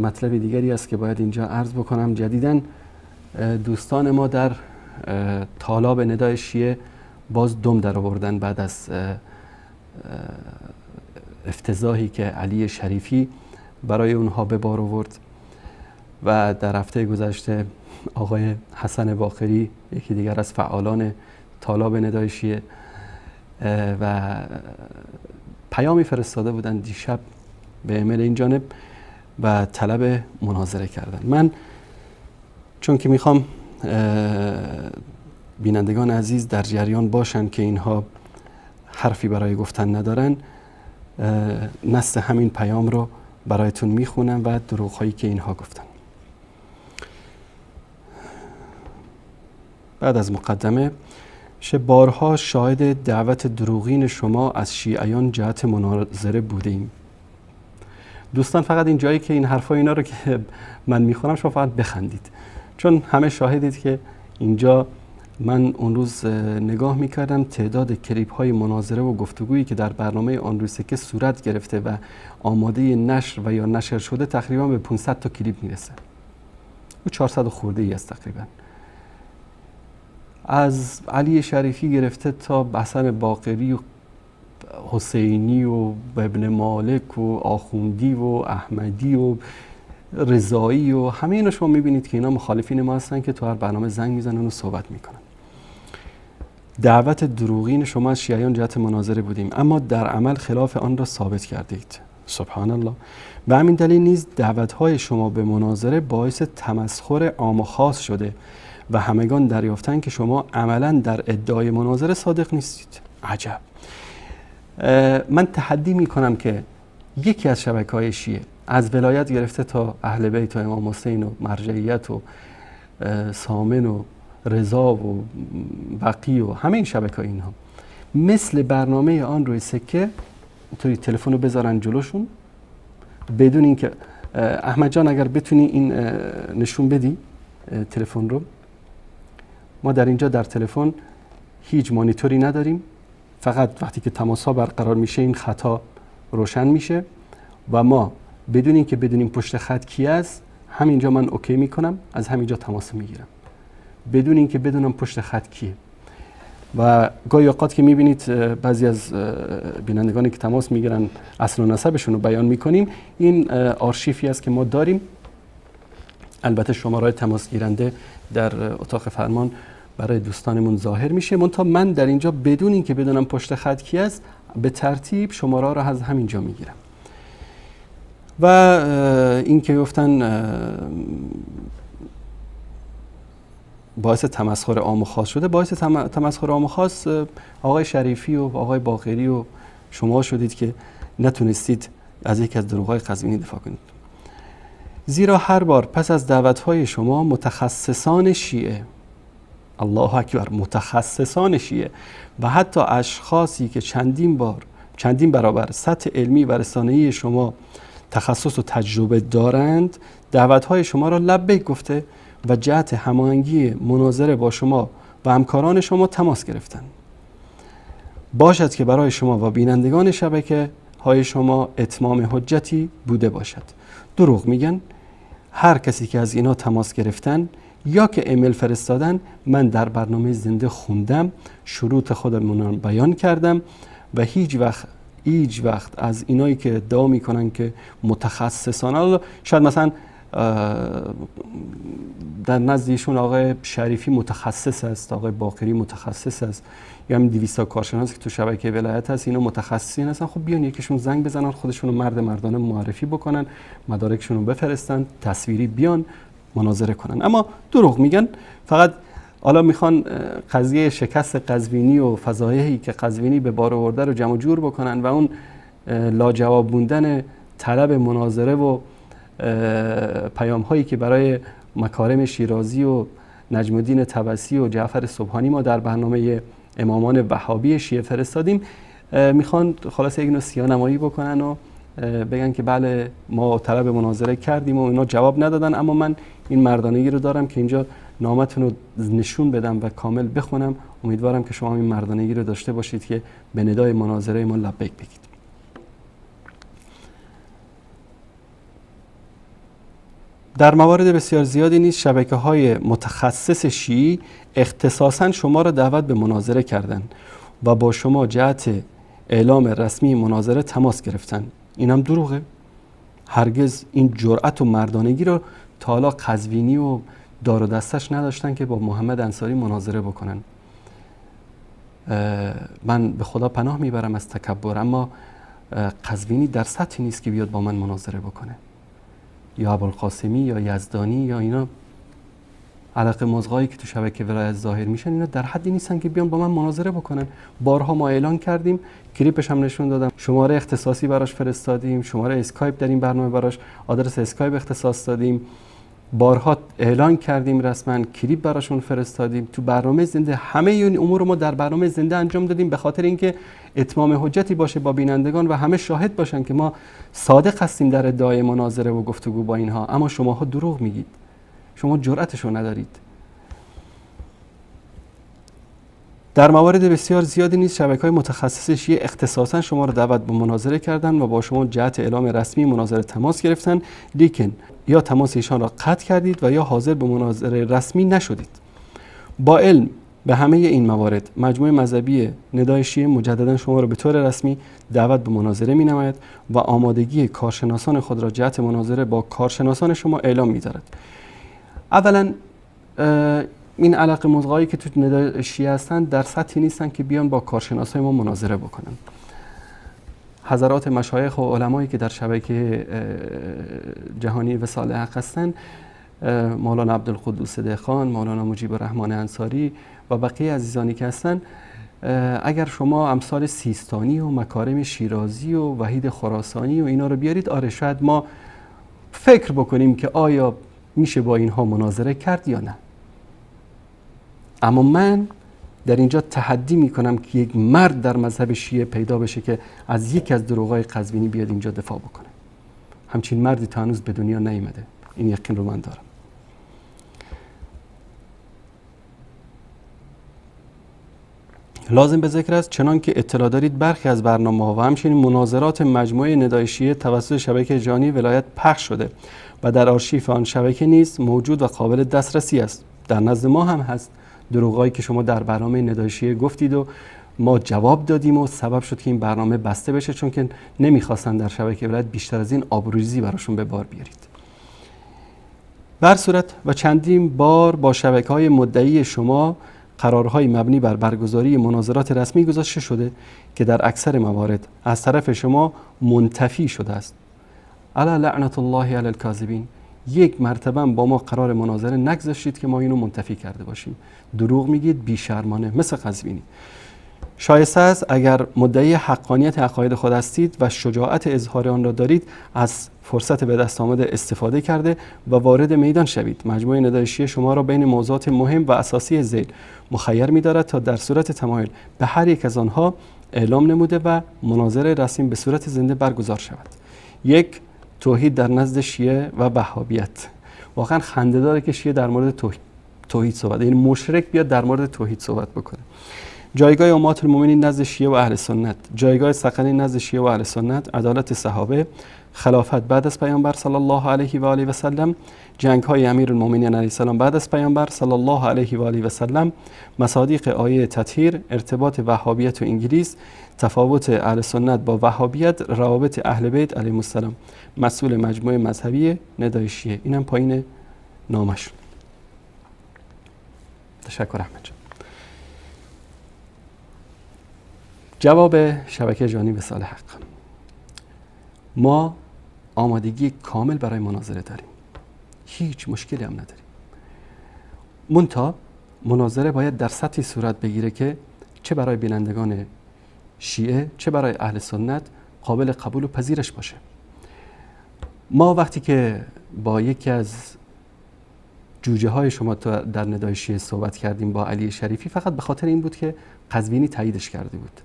مطلب دیگری است که باید اینجا عرض بکنم. جدیداً دوستان ما در طالاب ندای شیعه باز دم در آوردن بعد از افتضاحی که علی شریفی برای اونها به بار آورد و در هفته گذشته آقای حسن باقری یکی دیگر از فعالان طالاب ندای شیعه و پیامی فرستاده بودن دیشب به ایمیل این جانب و طلب مناظره کردن. من چون که میخوام بینندگان عزیز در جریان باشن که اینها حرفی برای گفتن ندارن، نص همین پیام رو برایتون میخونم و دروغ‌هایی که اینها گفتن. بعد از مقدمه، بارها شاهد دعوت دروغین شما از شیعیان جهت مناظره بودیم. دوستان فقط این جایی که این حرفا اینا رو که من میخونم شما فقط بخندید، چون همه شاهدید که اینجا من اون روز نگاه میکردم تعداد کلیپ های مناظره و گفتگویی که در برنامه آن روز که صورت گرفته و آماده نشر و یا نشر شده تقریبا به 500 تا کلیپ میرسه و 400 خورده ای است تقریبا، از علی شریفی گرفته تا حسن باقری و حسینی و ابن مالک و آخوندی و احمدی و رضایی و همه اینا شما میبینید که اینا مخالفین ما هستن که تو هر برنامه زنگ میزنن و صحبت میکنن. دعوت دروغین شما از شیعیان جهت مناظره بودیم، اما در عمل خلاف آن را ثابت کردید. سبحان الله. به همین دلیل نیز دعوت‌های شما به مناظره باعث تمسخر عام و خاص شده و همگان دریافتند که شما عملاً در ادعای مناظره صادق نیستید. عجب. من تحدی میکنم که یکی از شبکه‌های شیعه از ولایت گرفته تا اهل بیت و امام حسین و مرجعیت و سامن و رضا و بقی و همه این شبکه‌ها اینها مثل برنامه آن روی سکه اینطوری تلفن رو بذارن جلوشون بدون اینکه احمد جان اگر بتونی این نشون بدی تلفن رو. ما در اینجا در تلفن هیچ مانیتوری نداریم، فقط وقتی که تماس ها برقرار میشه این خطا روشن میشه و ما بدون اینکه بدونیم پشت خط کی است همینجا من اوکی میکنم، از همینجا تماس میگیرم بدون اینکه بدونم پشت خط کیه. و گاهی اوقات که میبینید بعضی از بینندگانی که تماس میگیرن اصل و نسبشون رو بیان میکنیم، این آرشیفی است که ما داریم. البته شماره تماس گیرنده در اتاق فرمان برای دوستانمون ظاهر میشه، منتها من در اینجا بدون اینکه بدونم پشت خط کی است به ترتیب شماره رو از همینجا میگیرم. و این که گفتن باعث تمسخر عام و خاص شده، باعث تمسخر عام و خاص آقای شریفی و آقای باقری و شما شدید که نتونستید از یکی از دروغ‌های قزوینی دفاع کنید. زیرا هر بار پس از دعوت‌های شما متخصصان شیعه، الله اکبر، متخصصان شیعه و حتی اشخاصی که چندین برابر سطح علمی و رسانه‌ای شما تخصص و تجربه دارند دعوت‌های شما را لبیک گفته و جهت هماهنگی مناظره با شما و همکاران شما تماس گرفتند. باشد که برای شما و بینندگان شبکه های شما اتمام حجتی بوده باشد. دروغ میگن. هر کسی که از اینا تماس گرفتن یا که ایمیل فرستادن، من در برنامه زنده خوندم، شروط خودمون بیان کردم و هیچ وقت از اینایی که ادعا میکنن که متخصصان، شاید مثلا در نزدیشون آقای شریفی متخصص است، آقای باقری متخصص است، یا همین 200 کارشناس که تو شبکه ولایت هست اینا متخصصین هستن، خب بیان یکیشون زنگ بزنن، خودشونو مردانه معرفی بکنن، مدارکشون رو بفرستن، تصویری بیان مناظره کنن. اما دروغ میگن. فقط حالا میخوان قضیه شکست قزوینی و فضایحی که قزوینی به بار آورده رو جمع جور بکنن و اون لاجواب موندن طلب مناظره و پیام هایی که برای مکارم شیرازی و نجم الدین طبسی و جعفر سبحانی ما در برنامه امامان وهابی شیعه فرستادیم، میخوان خلاص یک نوع سیاه‌نمایی بکنن و بگن که بله ما طلب مناظره کردیم و اینا جواب ندادن. اما من این مردانگی رو دارم که اینجا نامتون رو نشون بدم و کامل بخونم. امیدوارم که شما این مردانگی رو داشته باشید که به ندای مناظره ما لبیک بگید. در موارد بسیار زیادی نیز شبکه‌های متخصص شیعی اختصاصاً شما را دعوت به مناظره کردند و با شما جهت اعلام رسمی مناظره تماس گرفتند. این هم دروغه. هرگز این جرأت و مردانگی را تا حالا قزوینی و دار و دستش نداشتن که با محمد انصاری مناظره بکنن. من به خدا پناه میبرم از تکبر، اما قزوینی در سطحی نیست که بیاد با من مناظره بکنه، یا ابوالقاسمی یا یزدانی یا اینا علقه مزغایی که تو شبکه ولایت ظاهر میشن، اینا در حدی نیستن که بیان با من مناظره بکنن. بارها ما اعلان کردیم، کلیپش هم نشون دادم، شماره اختصاصی براش فرستادیم، شماره اسکایپ در این برنامه براش آدرس اسکایپ اختصاص دادیم، بارها اعلان کردیم، رسما کلیپ براشون فرستادیم، تو برنامه زنده همه این امور رو ما در برنامه زنده انجام دادیم، به خاطر اینکه اتمام حجتی باشه با بینندگان و همه شاهد باشن که ما صادق هستیم در ادعای مناظره و گفتگو با اینها. اما شماها دروغ میگید، شما جرأتش رو ندارید. در موارد بسیار زیادی نیز شبکه‌های متخصص شیعه اختصاصاً شما را دعوت به مناظره کردند و با شما جهت اعلام رسمی مناظره تماس گرفتند، لیکن یا تماس ایشان را قطع کردید و یا حاضر به مناظره رسمی نشدید. با علم به همه این موارد، مجموعه مذهبی ندای شیعه مجددا شما را به طور رسمی دعوت به مناظره می‌نماید و آمادگی کارشناسان خود را جهت مناظره با کارشناسان شما اعلام می‌دارد. اولا این علقه مزغایی که تو ندای شیعه هستن در سطحی نیستن که بیان با کارشناسای ما مناظره بکنن. حضرات مشایخ و علمایی که در شبکه جهانی وصال حق هستن، مولانا عبدالقدوس دهقان، مولانا مجیب الرحمن انصاری و بقیه عزیزانی که هستن، اگر شما امثال سیستانی و مکارم شیرازی و وحید خراسانی و اینا رو بیارید، آره شاید ما فکر بکنیم که آیا میشه با اینها مناظره کرد یا نه. اما من در اینجا تحدی میکنم که یک مرد در مذهب شیعه پیدا بشه که از یکی از دروغای قزوینی بیاد اینجا دفاع بکنه. همچین مردی تا هنوز به دنیا نیامده، این یقین رو من دارم. لازم به ذکر است چنان که اطلاع دارید برخی از برنامه‌ها و همچنین مناظرات مجموعه ندای شیعه توسط شبکه جهانی ولایت پخش شده و در آرشیف آن شبکه نیز موجود و قابل دسترسی است. در نزد ما هم هست. دروغایی که شما در برنامه ندای شیعه گفتید و ما جواب دادیم و سبب شد که این برنامه بسته بشه، چون که نمیخواستن در شبکه ولایت بیشتر از این آبروریزی براشون به بار بیارید. بر صورت و چندین بار با شبکه‌های مدعی شما قرارهای مبنی بر برگزاری مناظرات رسمی گذاشته شده که در اکثر موارد از طرف شما منتفی شده است. الا لعنت الله علی الکاذبین. یک مرتبه با ما قرار مناظره نگذاشتید که ما اینو منتفی کرده باشیم. دروغ میگید بی‌شرمانه، مثل قزوینی. شایسته است اگر مدعی حقانیت عقاید خود هستید و شجاعت اظهار آن را دارید، از فرصت به دست آمده استفاده کرده و وارد میدان شوید. مجموعه ندای شیعه شما را بین موضوعات مهم و اساسی ذیل مخیر می‌دارد تا در صورت تمایل به هر یک از آنها اعلام نموده و مناظره رسمی به صورت زنده برگزار شود. یک، توحید در نزد شیعه و وهابیت. واقعا خنده داره که شیعه در مورد توحید صحبت، یعنی مشرک بیاد در مورد توحید صحبت بکنه. جایگاه امهات المؤمنین نزد شیعه و اهل سنت، جایگاه ثقلین نزد شیعه و اهل سنت، عدالت صحابه، خلافت بعد از پیامبر صلی الله علیه و آله و سلم، جنگ‌های امیرالمؤمنین علیه السلام بعد از پیامبر صلی الله علیه و آله و سلم، مصادیق آیه تطهیر، ارتباط وهابیت و انگلیس، تفاوت اهل سنت با وهابیت، روابط اهل بیت علیهم السلام، مسئول مجموعه مذهبی ندای شیعه. اینم پایین نامش. تشکر احمد جان. جواب شبکه جهانی وصال حق. ما آمادگی کامل برای مناظره داریم، هیچ مشکلی هم نداریم. منتها مناظره باید در سطحی صورت بگیره که چه برای بینندگان شیعه چه برای اهل سنت قابل قبول و پذیرش باشه. ما وقتی که با یکی از جوجه های شما در ندای شیعه صحبت کردیم، با علی شریفی، فقط به خاطر این بود که قزوینی تاییدش کرده بود،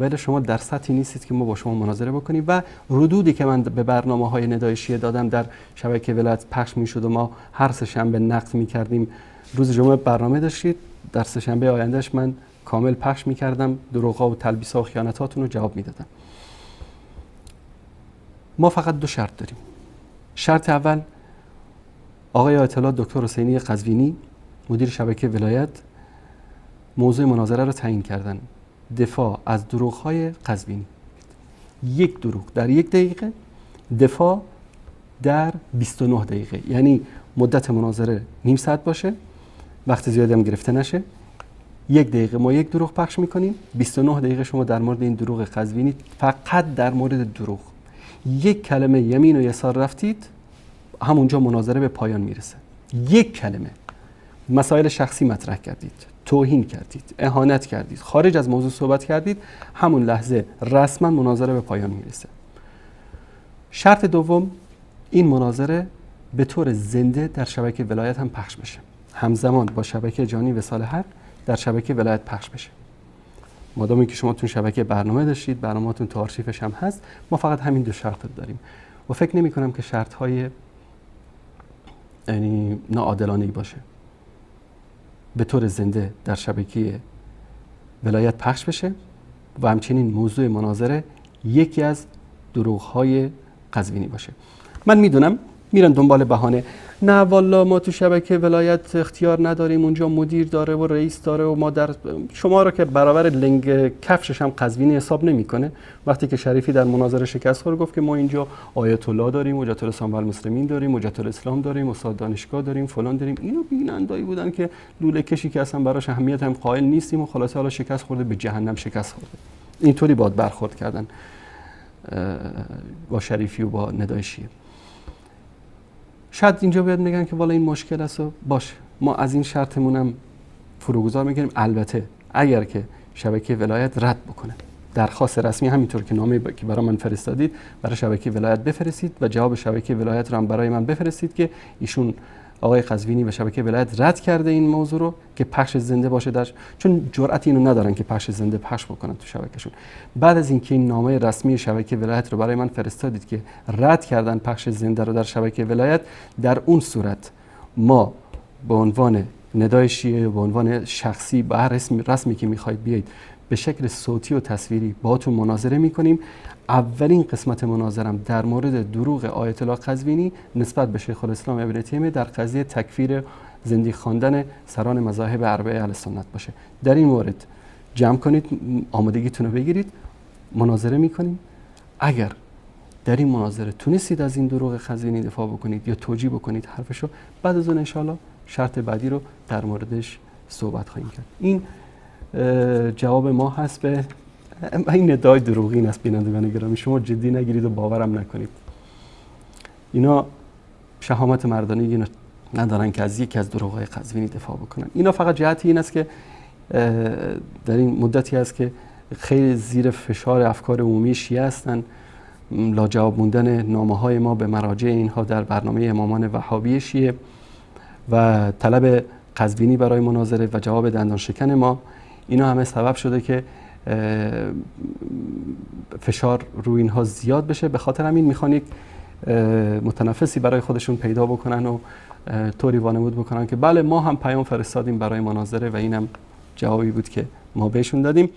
ولی شما در سطحی نیستید که ما با شما مناظره بکنیم. و ردودی که من به برنامه‌های ندای شیعه دادم در شبکه ولایت پخش می‌شد و ما هر سه شنبه نقد می‌کردیم. روز جمعه برنامه داشتید، در سه شنبه آیندهش من کامل پخش می‌کردم، دروغ‌ها و تلبیس‌ها و خیانتاتون رو جواب می‌دادم. ما فقط دو شرط داریم. شرط اول، آقای آیت الله دکتر حسینی قزوینی مدیر شبکه ولایت موضوع مناظره رو تعیین کردن: دفاع از دروغ‌های قزوینی. یک دروغ در 1 دقیقه، دفاع در 29 دقیقه. یعنی مدت مناظره نیم ساعت باشه، وقت زیادی هم گرفته نشه. 1 دقیقه ما یک دروغ پخش میکنیم، 29 دقیقه شما در مورد این دروغ قزوینی، فقط در مورد دروغ، یک کلمه یمین و یسار رفتید، همونجا مناظره به پایان میرسه. یک کلمه مسائل شخصی مطرح کردید، توهین کردید، اهانت کردید، خارج از موضوع صحبت کردید، همون لحظه رسما مناظره به پایان میرسه. شرط دوم، این مناظره به طور زنده در شبکه ولایت هم پخش بشه، همزمان با شبکه جهانی وصال حق در شبکه ولایت پخش بشه. مادامی که شما تون شبکه برنامه داشتید، برنامه‌تون تو آرشیوش هم هست، ما فقط همین دو شرط رو داریم و فکر نمی کنم که شرط‌های یعنی ناعادلانه‌ای باشه. به طور زنده در شبکه ولایت پخش بشه و همچنین موضوع مناظره یکی از دروغ‌های قزوینی باشه. من میدونم میرن دنبال بهانه، نه والا ما تو شبکه ولایت اختیار نداریم، اونجا مدیر داره و رئیس داره و ما در شما رو که برابر لنگ کفشش هم قزوینی حساب نمیکنه. وقتی که شریفی در مناظره شکست خورد گفت که ما اینجا آیت الله داریم، حجت الاسلام و المسلمین داریم، حجت الاسلام داریم، استاد دانشگاه داریم، فلان داریم، اینو بینندایی بودن که لوله کشی که اصلا براش اهمیت هم قائل نیستیم و خلاصه حالا شکست خورده به جهنم شکست خورده. اینطوری باید برخورد کردن با شریفی و با ندای شیعه. شاید اینجا بیاد میگن که والا این مشکل است و باشه، ما از این شرطمون هم فروگذار میگیریم، البته اگر که شبکه ولایت رد بکنه. درخواست رسمی همینطور که نامه که برای من فرستادید برای شبکه ولایت بفرستید و جواب شبکه ولایت رو هم برای من بفرستید که ایشون آقای قزوینی و شبکه ولایت رد کرده این موضوع رو که پخش زنده باشه چون جرأت اینو ندارن که پخش زنده پخش بکنن تو شبکهشون. بعد از اینکه این نامه رسمی شبکه ولایت رو برای من فرستادید که رد کردن پخش زنده رو در شبکه ولایت، در اون صورت ما به عنوان ندای شیعه، به عنوان شخصی با هر رسمی که میخواید بیایید به شکل صوتی و تصویری باهاتون مناظره میکنیم. اولین قسمت مناظرم در مورد دروغ آیت الله قزوینی نسبت به شیخ الاسلام ابن تیمیه در قضیه تکفیر زندیق خواندن سران مذاهب اربعه اهل سنت باشه. در این مورد جمع کنید، آمادگیتون رو بگیرید، مناظره میکنیم. اگر در این مناظره تونستید از این دروغ قزوینی دفاع بکنید یا توجیه بکنید حرفشو، بعد از اون انشالله شرط بعدی رو در موردش صحبت خواهیم کرد. این جواب ما هست به این ادعای دروغین است. بینندگان گرامی، شما جدی نگیرید و باورم نکنید. اینا شهامت مردانگی ندارن که از یکی از دروغ‌های قزوینی دفاع بکنن. اینا فقط جهتی این است که در این مدتی است که خیلی زیر فشار افکار عمومی شیعه هستن. لاجواب موندن نامه‌های ما به مراجع اینها در برنامه امامان وهابی شیعه و طلب قزوینی برای مناظره و جواب دندان شکن ما، اینا همه سبب شده که فشار روی اینها زیاد بشه. به خاطر همین میخوان یک متنفسی برای خودشون پیدا بکنن و طوری وانمود بکنن که بله ما هم پیام فرستادیم برای مناظره و اینم جوابی بود که ما بهشون دادیم.